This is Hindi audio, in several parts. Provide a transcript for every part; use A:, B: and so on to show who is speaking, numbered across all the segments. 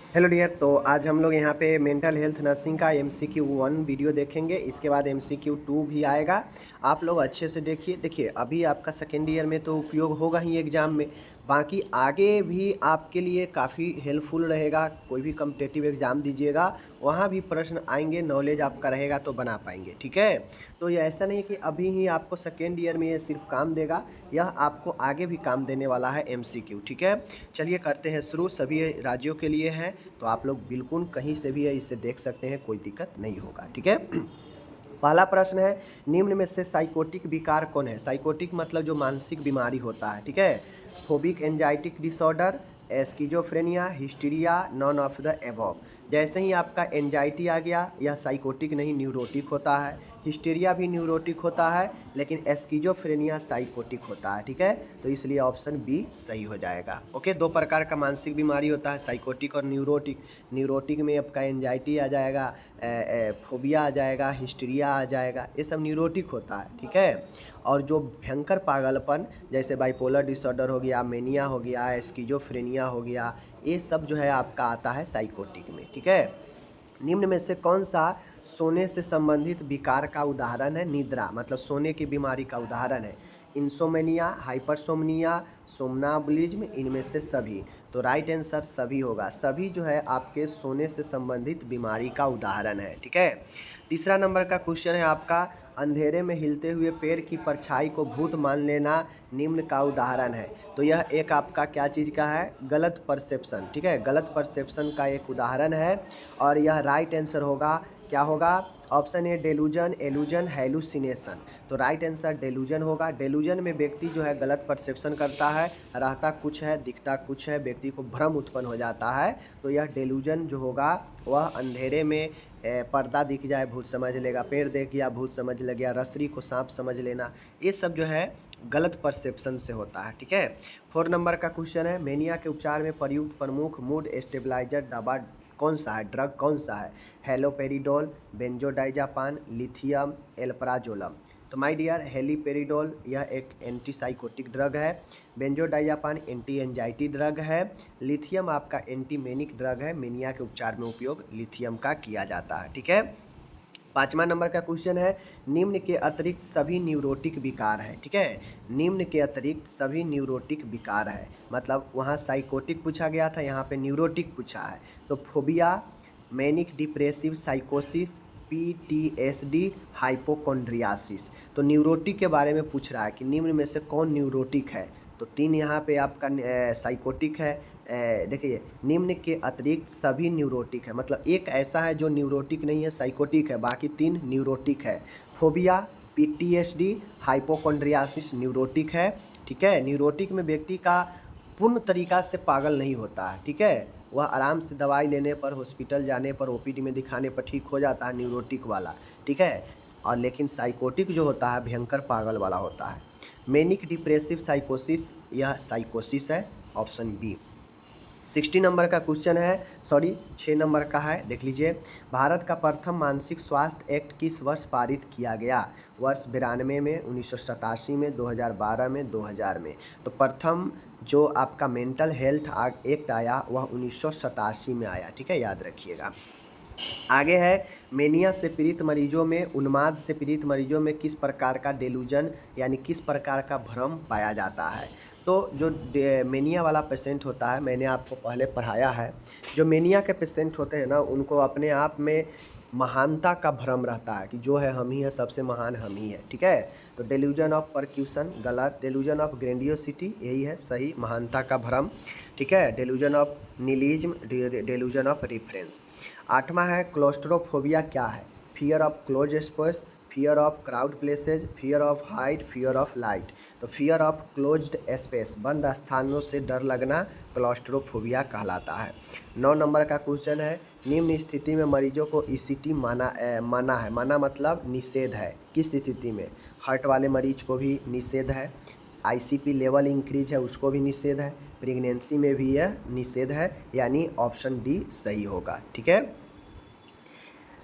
A: Hello dear. तो आज हम लोग यहाँ पे मेंटल हेल्थ नर्सिंग का MCQ 1 वीडियो देखेंगे। इसके बाद MCQ 2 भी आएगा। आप लोग अच्छे से देखिए अभी आपका सेकेंड ईयर में तो उपयोग होगा ही एग्ज़ाम में, बाकी आगे भी आपके लिए काफ़ी हेल्पफुल रहेगा। कोई भी कम्पिटिटिव एग्ज़ाम दीजिएगा, वहाँ भी प्रश्न आएंगे, नॉलेज आपका रहेगा तो बना पाएंगे। ठीक है, तो ये ऐसा नहीं है कि अभी ही आपको सेकेंड ईयर में ये सिर्फ काम देगा, यह आपको आगे भी काम देने वाला है MCQ। ठीक है, चलिए करते हैं शुरू। सभी राज्यों के लिए है, तो आप लोग बिल्कुल कहीं से भी इसे देख सकते हैं, कोई दिक्कत नहीं होगा। ठीक है, पहला प्रश्न है, निम्न में से साइकोटिक विकार कौन है? साइकोटिक मतलब जो मानसिक बीमारी होता है। ठीक है, phobic anxietic disorder, schizophrenia, hysteria, none of the above. जैसे ही आपका एंजाइटी आ गया, यह साइकोटिक नहीं न्यूरोटिक होता है। हिस्टीरिया भी न्यूरोटिक होता है, लेकिन स्किजोफ्रेनिया साइकोटिक होता है। ठीक है, तो इसलिए ऑप्शन बी सही हो जाएगा। ओके, दो प्रकार का मानसिक बीमारी होता है, साइकोटिक और न्यूरोटिक। न्यूरोटिक में आपका एंजाइटी आ जाएगा, फोबिया आ जाएगा, हिस्टीरिया आ जाएगा, ये सब न्यूरोटिक होता है। ठीक है, और जो भयंकर पागलपन जैसे बाइपोलर डिसऑर्डर हो गया, मेनिया हो गया, स्किजोफ्रेनिया हो गया, ये सब जो है आपका आता है साइकोटिक में। ठीक है, निम्न में से कौन सा सोने से संबंधित विकार का उदाहरण है? निद्रा मतलब सोने की बीमारी का उदाहरण है। इंसोमेनिया, हाइपरसोमनिया, सोमनाबुलिज्म, इनमें से सभी। तो राइट आंसर सभी होगा। सभी जो है आपके सोने से संबंधित बीमारी का उदाहरण है। ठीक है, तीसरा नंबर का क्वेश्चन है आपका, अंधेरे में हिलते हुए पेड़ की परछाई को भूत मान लेना निम्न का उदाहरण है। तो यह एक आपका क्या चीज़ का है? गलत परसेप्शन। ठीक है, गलत परसेप्शन का एक उदाहरण है, और यह राइट आंसर होगा। क्या होगा? Option A delusion, illusion, hallucination. तो राइट आंसर डेलूजन होगा। डेलूजन में व्यक्ति जो है गलत परसेप्शन करता है, रहता कुछ है दिखता कुछ है, व्यक्ति को भ्रम उत्पन्न हो जाता है। तो यह डेलूजन जो होगा वह अंधेरे में पर्दा दिख जाए भूत समझ लेगा, पेड़ देख गया भूत समझ लग गया, रसरी को सांप समझ लेना, ये सब जो है गलत परसेप्शन से होता है। ठीक है, 4 नंबर का क्वेश्चन है, मेनिया के उपचार में प्रयुक्त प्रमुख मूड स्टेबलाइजर दवा कौन सा है? ड्रग कौन सा है? Haloperidol, benzodiazepine, lithium, alprazolam. तो माय डियर, हेलीपेरिडोल यह एक एंटीसाइकोटिक ड्रग है, बेंजोडाइजापान एंटी एंजाइटी ड्रग है, लिथियम आपका एंटी मेनिक ड्रग है। मेनिया के उपचार में उपयोग लिथियम का किया जाता है। ठीक है, 5वां नंबर का क्वेश्चन है, निम्न के अतिरिक्त सभी न्यूरोटिक विकार है। ठीक है, निम्न के अतिरिक्त सभी न्यूरोटिक विकार है, मतलब वहाँ साइकोटिक पूछा गया था, यहाँ पे न्यूरोटिक पूछा है। तो फोबिया, मैनिक डिप्रेसिव साइकोसिस, PTSD, हाइपोकॉन्ड्रियासिस। तो न्यूरोटिक के बारे में पूछ रहा है कि निम्न में से कौन न्यूरोटिक है। तो 3 यहाँ पे आपका साइकोटिक है। देखिए, निम्न के अतिरिक्त सभी न्यूरोटिक है, मतलब एक ऐसा है जो न्यूरोटिक नहीं है, साइकोटिक है, बाकी 3 न्यूरोटिक है। फोबिया, PTSD, हाइपोकॉन्ड्रियासिस न्यूरोटिक है। ठीक है, न्यूरोटिक में व्यक्ति का पूर्ण तरीका से पागल नहीं होता है। ठीक है, वह आराम से दवाई लेने पर, हॉस्पिटल जाने पर, OPD में दिखाने पर ठीक हो जाता है, न्यूरोटिक वाला। ठीक है, और लेकिन साइकोटिक जो होता है भयंकर पागल वाला होता है। मैनिक डिप्रेसिव साइकोसिस, यह साइकोसिस है, ऑप्शन बी। 60 नंबर का क्वेश्चन है, सॉरी 6 नंबर का है, देख लीजिए। भारत का प्रथम मानसिक स्वास्थ्य एक्ट किस वर्ष पारित किया गया? वर्ष 92 में, 1987 में, 2012 में, 2000 में। तो प्रथम जो आपका मेंटल हेल्थ एक्ट आया वह 1987 में आया। ठीक है, याद रखिएगा। आगे है, मेनिया से पीड़ित मरीजों में, उन्माद से पीड़ित मरीजों में किस प्रकार का डेलूजन यानी किस प्रकार का भ्रम पाया जाता है? तो जो मेनिया वाला पेशेंट होता है, मैंने आपको पहले पढ़ाया है, जो मेनिया के पेशेंट होते हैं ना, उनको अपने आप में महानता का भ्रम रहता है कि जो है हम ही है, सबसे महान हम ही है। ठीक है, तो डेल्यूजन ऑफ परक्यूशन गलत, डेल्यूजन ऑफ ग्रेंडियोसिटी यही है सही, महानता का भ्रम। ठीक है, delusion of nihilism, delusion of reference. 8वां है, क्लोस्ट्रोफोबिया क्या है? Fear of close space, fear of crowd places, fear of height, fear of light. तो फियर ऑफ क्लोज्ड स्पेस, बंद स्थानों से डर लगना क्लॉस्ट्रोफोबिया कहलाता है। 9 नंबर का क्वेश्चन है, निम्न स्थिति में मरीजों को ECT माना है। माना मतलब निषेध है, किस स्थिति में? हार्ट वाले मरीज को भी निषेध है, ICP लेवल इंक्रीज है उसको भी निषेध है, प्रेगनेंसी में भी यह निषेध है, यानी ऑप्शन डी सही होगा। ठीक है,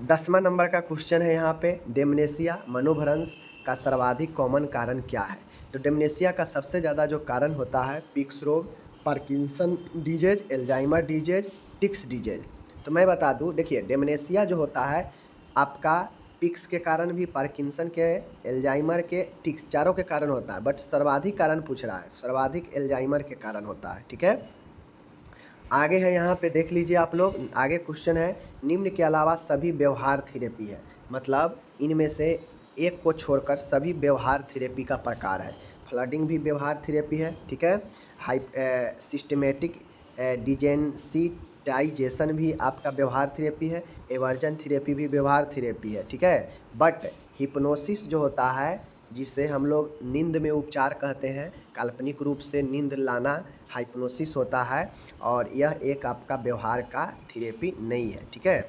A: 10वां नंबर का क्वेश्चन है यहाँ पे, डेमनेशिया मनोभ्रंश का सर्वाधिक कॉमन कारण क्या है? तो डेमनेशिया का सबसे ज़्यादा जो कारण होता है पिक्स रोग, Parkinson disease, Alzheimer disease, tics disease. तो मैं बता दूं, देखिए डेमेंशिया जो होता है आपका टिक्स के कारण भी, पार्किंसन के, एल्जाइमर के, टिक्स चारों के कारण होता है, बट सर्वाधिक कारण पूछ रहा है, सर्वाधिक एल्जाइमर के कारण होता है। ठीक है, आगे है यहाँ पे देख लीजिए आप लोग, आगे क्वेश्चन है निम्न के अलावा सभी व्यवहार थेरेपी है, मतलब इनमें से एक को छोड़कर सभी व्यवहार थेरेपी का प्रकार है। फ्लडिंग भी व्यवहार थेरेपी है। ठीक है, सिस्टमेटिक डिजेंसिटाइजेशन भी आपका व्यवहार थेरेपी है। एवर्जन थेरेपी भी व्यवहार थेरेपी है। ठीक है, बट हिप्नोसिस जो होता है, जिसे हम लोग नींद में उपचार कहते हैं, काल्पनिक रूप से नींद लाना हाइप्नोसिस होता है, और यह एक आपका व्यवहार का थेरेपी नहीं है। ठीक है,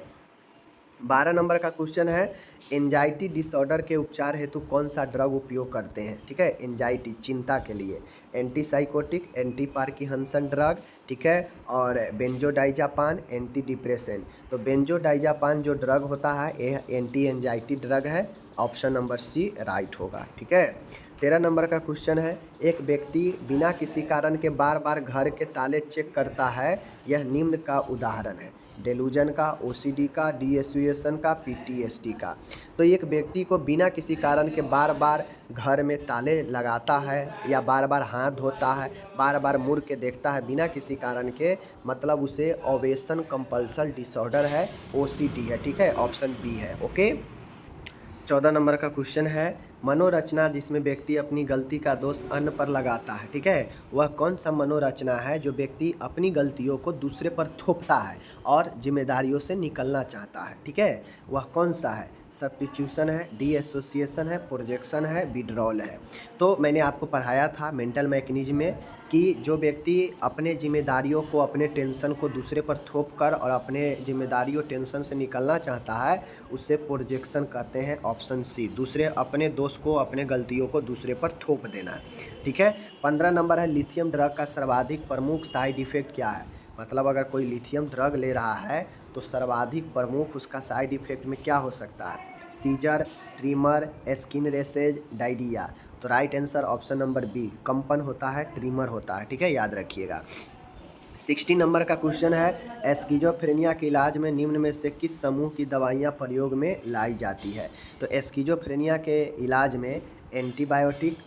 A: 12 नंबर का क्वेश्चन है एंजाइटी डिसऑर्डर के उपचार हेतु कौन सा ड्रग उपयोग करते हैं। ठीक है, एंजाइटी चिंता के लिए anti psychotic, anti Parkinson drug, ठीक है, और बेंजोडाइजापान, एंटी डिप्रेशन। तो बेंजोडाइजापान जो ड्रग होता है यह एंटी एंजाइटी ड्रग है, ऑप्शन नंबर सी राइट होगा। ठीक है, 13 नंबर का क्वेश्चन है एक व्यक्ति बिना किसी कारण के बार बार घर के ताले चेक करता है, यह निम्न का उदाहरण है। डेलूजन का, ओसीडी का, डिएसोसिएशन का, पीटीएसडी का। तो एक व्यक्ति को बिना किसी कारण के बार बार घर में ताले लगाता है, या बार बार हाथ धोता है, बार बार मुड़ के देखता है बिना किसी कारण के, मतलब उसे ऑब्सेशन कंपल्सन डिसऑर्डर है, ओसीडी है। ठीक है, ऑप्शन बी है। ओके, 14 नंबर का क्वेश्चन है मनोरचना जिसमें व्यक्ति अपनी गलती का दोष अन्य पर लगाता है। ठीक है, वह कौन सा मनोरचना है जो व्यक्ति अपनी गलतियों को दूसरे पर थोपता है और जिम्मेदारियों से निकलना चाहता है। ठीक है, वह कौन सा है? सब्स्टिट्यूशन है, डीएसोसिएशन है, प्रोजेक्शन है, विड्रॉल है। तो मैंने आपको पढ़ाया था मेंटल मैकेनिज्म में कि जो व्यक्ति अपने जिम्मेदारियों को, अपने टेंशन को दूसरे पर थोप कर और अपने जिम्मेदारियों टेंशन से निकलना चाहता है, उससे प्रोजेक्शन कहते हैं, ऑप्शन सी। दूसरे अपने दोस्त को, अपने गलतियों को दूसरे पर थोप देना। ठीक है, 15 नंबर है लिथियम ड्रग का सर्वाधिक प्रमुख साइड इफेक्ट क्या है। मतलब अगर कोई लिथियम ड्रग ले रहा है तो सर्वाधिक प्रमुख उसका साइड इफेक्ट में क्या हो सकता है? Seizure, tremor, skin rashes, diarrhoea. तो right answer option number B, कंपन होता है, ट्रीमर होता है। ठीक है, याद रखिएगा। 60 नंबर का क्वेश्चन है एस्किजोफ्रेनिया के इलाज में निम्न में से किस समूह की दवाइयाँ प्रयोग में लाई जाती है। तो एस्किजोफ्रेनिया के इलाज में एंटीबायोटिक,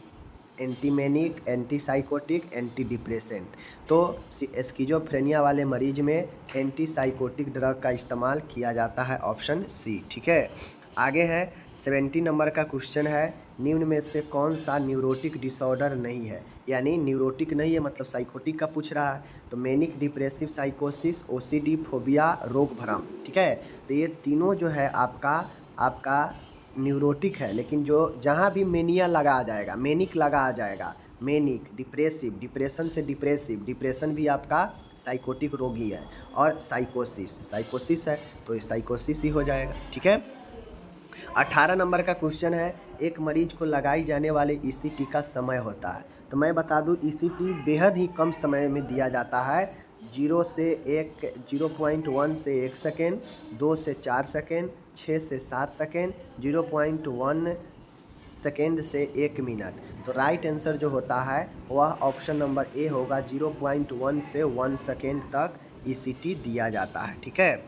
A: एंटीमेनिक, एंटीसाइकोटिक, एंटी डिप्रेसेंट। तो एस्किजोफ्रेनिया वाले मरीज में एंटीसाइकोटिक ड्रग का इस्तेमाल किया जाता है, ऑप्शन सी। ठीक है, आगे है 70 नंबर का क्वेश्चन है निम्न में से कौन सा न्यूरोटिक डिसऑर्डर नहीं है। यानी न्यूरोटिक नहीं है मतलब साइकोटिक का पूछ रहा है। तो मैनिक डिप्रेसिव साइकोसिस, ओसीडी, फोबिया, रोग भ्रम। ठीक है, तो ये तीनों जो है आपका न्यूरोटिक है, लेकिन जो जहाँ भी मेनिया लगा आ जाएगा, मेनिक लगा आ जाएगा, मेनिक, डिप्रेसिव, डिप्रेशन से डिप्रेसिव, डिप्रेशन भी आपका साइकोटिक रोग ही है, और साइकोसिस है तो ये साइकोसिस ही हो जाएगा। ठीक है, 18 नंबर का क्वेश्चन है एक मरीज को लगाई जाने वाले ईसीटी का समय होता है। तो मैं बता दूं ईसीटी बेहद ही कम समय में दिया जाता है, 0 से 1, 0.1 से 1 सेकेंड, 2 से 4 सेकेंड, 6 से 7 सेकेंड, 0.1 सेकेंड से 1 मिनट। तो राइट आंसर जो होता है वह ऑप्शन नंबर ए होगा, 0.1 से 1 सेकेंड तक ईसीटी दिया जाता है। ठीक है,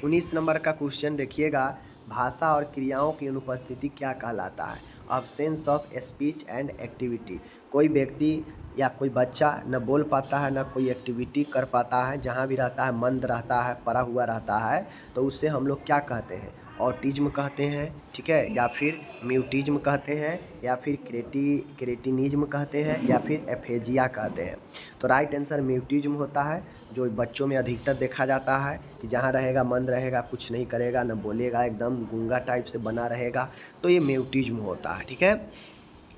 A: 19 नंबर का क्वेश्चन देखिएगा भाषा और क्रियाओं की अनुपस्थिति क्या कहलाता है। Absence of speech and activity. कोई व्यक्ति या कोई बच्चा न बोल पाता है न कोई एक्टिविटी कर पाता है, जहाँ भी रहता है मंद रहता है, पड़ा हुआ रहता है, तो उससे हम लोग क्या कहते हैं? ऑटिज्म कहते हैं। ठीक है, या फिर म्यूटिज्म कहते हैं, या फिर क्रेटिनिज्म कहते हैं, या फिर एफेजिया कहते हैं। तो राइट आंसर म्यूटिज्म होता है, जो बच्चों में अधिकतर देखा जाता है कि जहाँ रहेगा मंद रहेगा, कुछ नहीं करेगा, न बोलेगा, एकदम गूंगा टाइप से बना रहेगा, तो ये म्यूटिज्म होता है। ठीक है,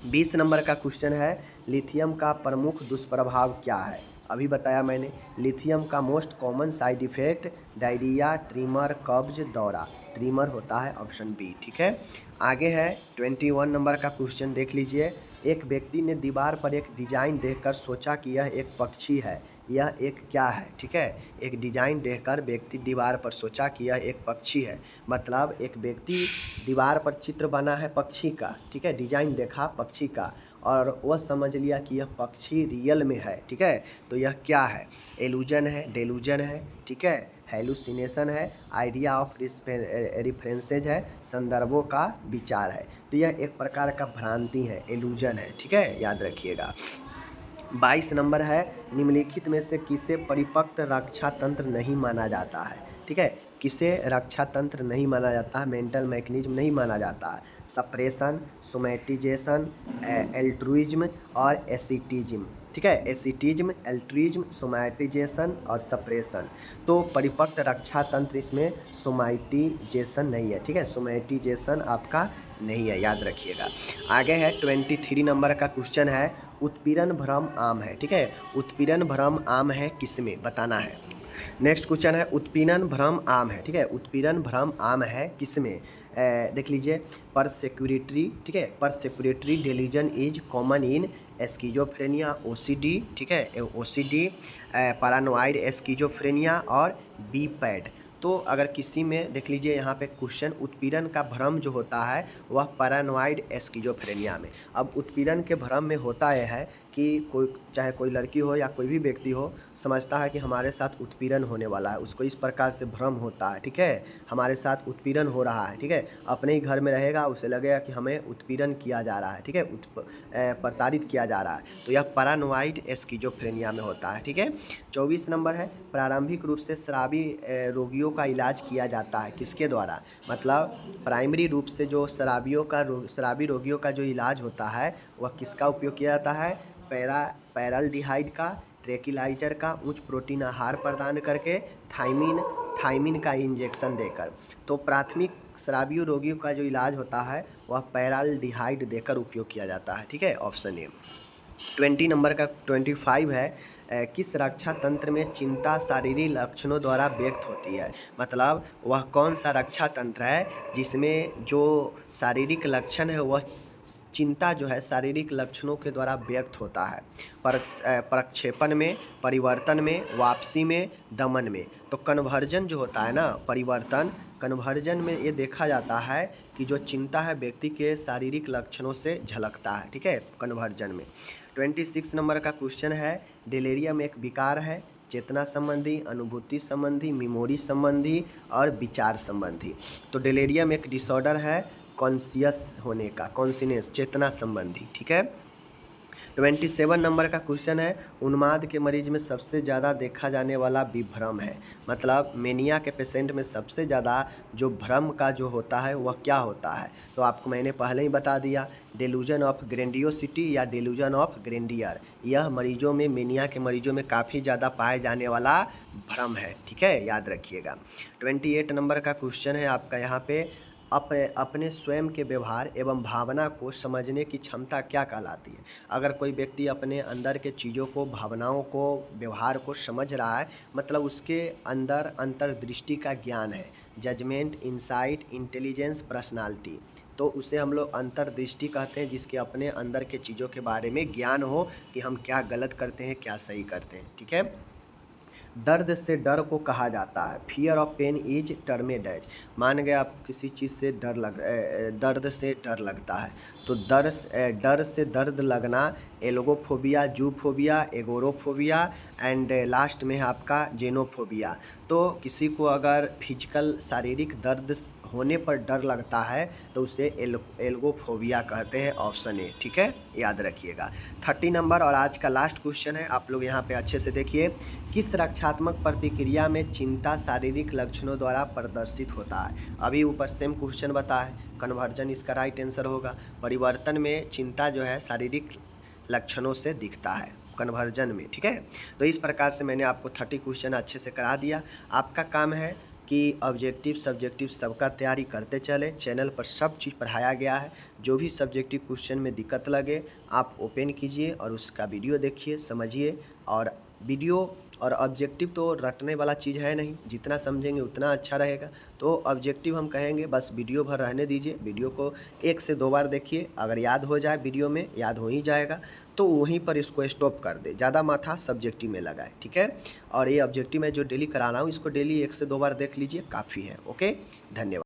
A: 20 नंबर का क्वेश्चन है लिथियम का प्रमुख दुष्प्रभाव क्या है। अभी बताया मैंने, लिथियम का most common side effect diarrhoea, trimmer, कब्ज, दौरा। ट्रीमर होता है, ऑप्शन बी। ठीक है, आगे है 21 नंबर का क्वेश्चन देख लीजिए एक व्यक्ति ने दीवार पर एक डिजाइन देखकर सोचा कि यह एक पक्षी है, यह एक क्या है। ठीक है, एक डिजाइन देखकर व्यक्ति दीवार पर सोचा कि यह एक पक्षी है, मतलब एक व्यक्ति दीवार पर चित्र बना है पक्षी का। ठीक है, डिजाइन देखा पक्षी का और वह समझ लिया कि यह पक्षी रियल में है। ठीक है, तो यह क्या है? एलूजन है, डेलूजन है, ठीक है, हैलुसिनेशन है, आइडिया ऑफ रिफरेंसेज है, संदर्भों का विचार है। तो यह एक प्रकार का भ्रांति है, इल्यूजन है, ठीक है, याद रखिएगा। 22 नंबर है, निम्नलिखित में से किसे परिपक्व रक्षा तंत्र नहीं माना जाता है, ठीक है, किसे रक्षा तंत्र नहीं माना जाता है, मेंटल मैकेनिज्म नहीं माना जाता है। सप्रेशन, सोमैटिजेशन, एल्ट्रुइज्म और एसिटिज्म, ठीक है, एसिटिज्म, एल्ट्रुइज्म, सोमैटिजेशन और सप्रेशन। तो परिपक्व रक्षा तंत्र इसमें सोमैटिजेशन नहीं है, ठीक है, सोमैटिजेशन आपका नहीं है, याद रखिएगा। आगे है 23 नंबर का क्वेश्चन है, उत्पीड़न भ्रम आम है, ठीक है, उत्पीड़न भ्रम आम है किसमें, बताना है। नेक्स्ट क्वेश्चन है, उत्पीड़न भ्रम आम है, ठीक है, उत्पीड़न भ्रम आम है किसमें, देख लीजिए, परसेक्यूरिटी, ठीक है, persecutory delusion is common in schizophrenia, OCD, ठीक है, ओसीडी, पैरानोइड एस्किजोफ्रेनिया और बीपैड। तो अगर किसी में देख लीजिए यहाँ पे क्वेश्चन, उत्पीड़न का भ्रम जो होता है वह पैरानोइड एस्किजोफ्रेनिया में। अब उत्पीड़न के भ्रम में होता यह है कि कोई, चाहे कोई लड़की हो या कोई भी व्यक्ति हो, समझता है कि हमारे साथ उत्पीड़न होने वाला है, उसको इस प्रकार से भ्रम होता है, ठीक है, हमारे साथ उत्पीड़न हो रहा है, ठीक है, अपने ही घर में रहेगा, उसे लगेगा कि हमें उत्पीड़न किया जा रहा है, ठीक है, प्रताड़ित किया जा रहा है। तो यह पैरानोइड एस्किजोफ्रेनिया में होता है, ठीक है। 24 नंबर है, प्रारंभिक रूप से शराबी रोगियों का इलाज किया जाता है किसके द्वारा, मतलब प्राइमरी रूप से जो शराबी रोगियों का जो इलाज होता है वह किसका उपयोग किया जाता है, पैराल्डिहाइड का, ट्रैंक्विलाइजर का, उच्च प्रोटीन आहार प्रदान करके, थाइमिन का इंजेक्शन देकर। तो प्राथमिक शराबी रोगियों का जो इलाज होता है वह पैराल्डिहाइड देकर उपयोग किया जाता है, ठीक है, ऑप्शन ए। 20 नंबर का 25 है, किस रक्षा तंत्र में चिंता शारीरिक लक्षणों द्वारा व्यक्त होती है, मतलब वह कौन सा रक्षा तंत्र है जिसमें जो शारीरिक लक्षण है वह चिंता जो है शारीरिक लक्षणों के द्वारा व्यक्त होता है, प्रक्षेपण में, परिवर्तन में, वापसी में, दमन में। तो कन्वर्जन जो होता है ना, कन्वर्जन में ये देखा जाता है कि जो चिंता है व्यक्ति के शारीरिक लक्षणों से झलकता है, ठीक है, कन्वर्जन में। 26 नंबर का क्वेश्चन है, डिलेरियम एक विकार है, चेतना संबंधी, अनुभूति संबंधी, मेमोरी संबंधी और विचार संबंधी। तो डिलेरियम एक डिसऑर्डर है कॉन्शियस होने का, कॉन्शियस, चेतना संबंधी, ठीक है। 27 नंबर का क्वेश्चन है, उन्माद के मरीज में सबसे ज़्यादा देखा जाने वाला विभ्रम है, मतलब मेनिया के पेशेंट में सबसे ज़्यादा जो भ्रम का जो होता है वह क्या होता है। तो आपको मैंने पहले ही बता दिया, डेल्यूजन ऑफ ग्रेंडियोसिटी या डेल्यूजन ऑफ ग्रेंडियर, यह मरीजों में, मेनिया के मरीजों में काफ़ी ज़्यादा पाए जाने वाला भ्रम है, ठीक है, याद रखिएगा। 28 नंबर का क्वेश्चन है आपका यहाँ पे, अपने स्वयं के व्यवहार एवं भावना को समझने की क्षमता क्या कहलाती है। अगर कोई व्यक्ति अपने अंदर के चीज़ों को, भावनाओं को, व्यवहार को समझ रहा है, मतलब उसके अंदर अंतर्दृष्टि का ज्ञान है, जजमेंट, इंसाइट, इंटेलिजेंस, पर्सनालिटी, तो उसे हम लोग अंतर्दृष्टि कहते हैं, जिसके अपने अंदर के चीज़ों के बारे में ज्ञान हो कि हम क्या गलत करते हैं, क्या सही करते हैं, ठीक है। दर्द से डर को कहा जाता है, फियर ऑफ पेन इज टर्मेडेज, मान गया आप किसी चीज़ से दर्द से डर लगता है, तो डर से दर्द लगना एलोगोफोबिया, जूफोबिया, एगोरोफोबिया एंड लास्ट में है आपका जेनोफोबिया। तो किसी को अगर फिजिकल शारीरिक दर्द होने पर डर लगता है तो उसे एल्गोफोबिया कहते हैं, ऑप्शन ए, ठीक है, याद रखिएगा। 30 नंबर और आज का लास्ट क्वेश्चन है, आप लोग यहाँ पे अच्छे से देखिए, किस रक्षात्मक प्रतिक्रिया में चिंता शारीरिक लक्षणों द्वारा प्रदर्शित होता है। अभी ऊपर सेम क्वेश्चन बता है, कन्वर्जन इसका राइट आंसर होगा। परिवर्तन में चिंता जो है शारीरिक लक्षणों से दिखता है, कन्वर्जन में, ठीक है। तो इस प्रकार से मैंने आपको 30 क्वेश्चन अच्छे से करा दिया। आपका काम है कि ऑब्जेक्टिव सब्जेक्टिव सबका तैयारी करते चले, चैनल पर सब चीज़ पढ़ाया गया है। जो भी सब्जेक्टिव क्वेश्चन में दिक्कत लगे आप ओपन कीजिए और उसका वीडियो देखिए, समझिए। और वीडियो और ऑब्जेक्टिव तो रटने वाला चीज़ है नहीं, जितना समझेंगे उतना अच्छा रहेगा। तो ऑब्जेक्टिव हम कहेंगे बस वीडियो भर रहने दीजिए, वीडियो को 1 से 2 बार देखिए, अगर याद हो जाए वीडियो में, याद हो ही जाएगा तो वहीं पर इसको स्टॉप कर दे, ज़्यादा माथा सब्जेक्टिव में लगाए, ठीक है। और ये ऑब्जेक्टिव मैं जो डेली करा रहा हूँ इसको डेली 1 से 2 बार देख लीजिए, काफ़ी है। ओके, धन्यवाद।